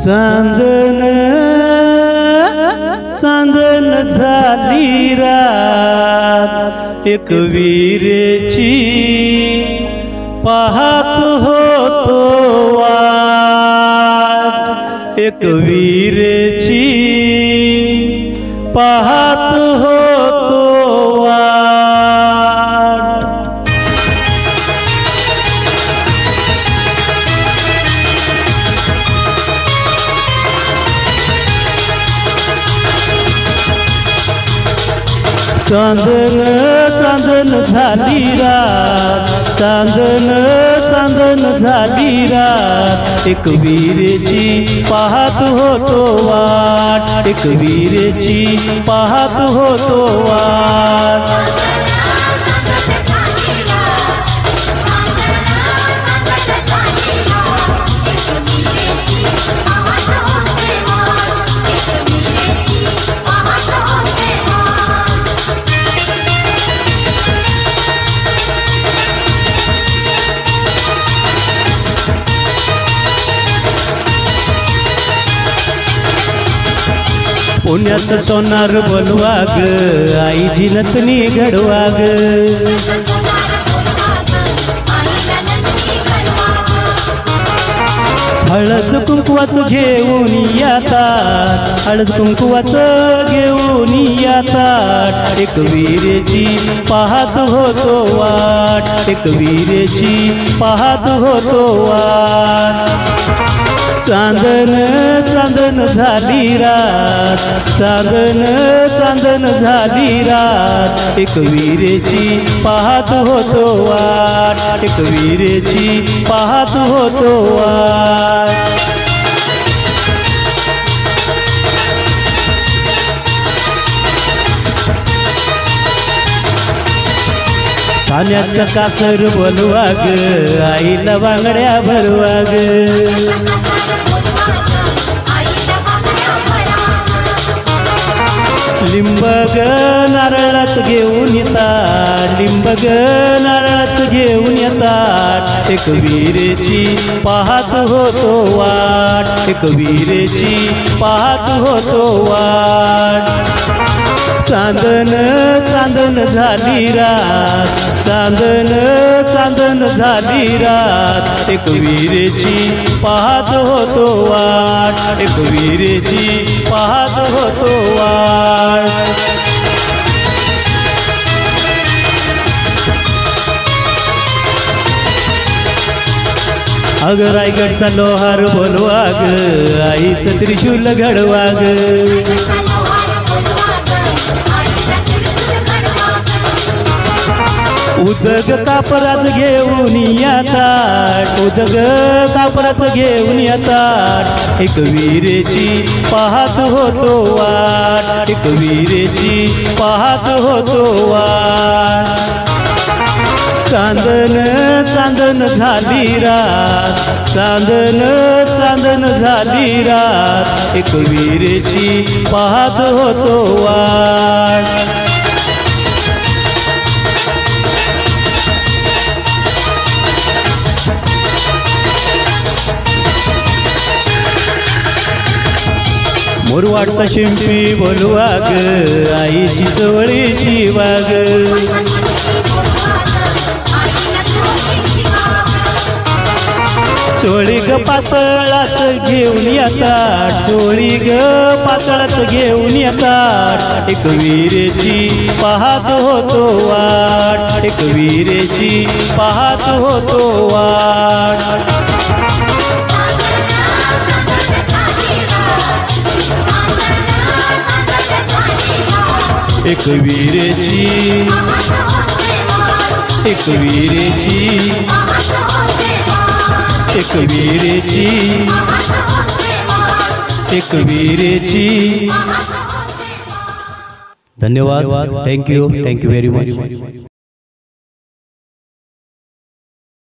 चांदन चांदन झाली रात एक वीरेची पाहत होतो वाट एक वीरेची पाहत होतो वाट चांदन चांदन झाली रात चांदन चांदन झाली रात एक वीरेची पाहत होतो वाट एक वीरेची पाहत होतो वाट पुण्याचं सोनार बोलवा ग आई जिनतनी घडवा ग हळद कुंकवाचं घेऊन येतात हळद कुंकवाचं घेऊन येतात एक वीरेची पाहत होतो वाट एक वीरेची पाहत होतो वाट चांदन चांदन झाली रात चांदन चांदन झाली रात एक वीरेची पाहत होतो वाट एक वीरेची पाहत होतो वाट पाण्याचं कासर बोलवा ग आईला बांगड्या भरवा ग लिंब ग नारळाच घेऊन येतात लिंब ग नारळाच घेऊन येतात एक वीरेची पाहत होतो वाट एक वीरेची पाहत होतो वाट चांदन चांदन झाली रात चांदन चांदन झाली रात एक वीरेची पाहत होतो वाट एक वीरेची पाहत होतो वाट अग रायगडचा लोहार बोलवा ग आईचं त्रिशूल घडवा ग उदग कापराच घेऊन येतात उदग कापराच घेऊन येतात एक वीरेची पाहत होतो वाट एक वीरेची पाहत होतो वाट चांदन चांदन झाली रात चांदन चांदन झाली रात एक वीरेची पाहत होतो वाट मोरवाडचा शिंपी बोलवा ग आईची चवळीची वाग चोळी ग पातळाच घेऊन येतात चोळी ग पातळाच घेऊन येतात एक वीरेची पाहत होतो वाट एक वीरेची पाहत होतो वाट एक वीरेची एक वीरेची एक वीरेची एक वीरेची धन्यवाद थँक्यू व्हेरी मच।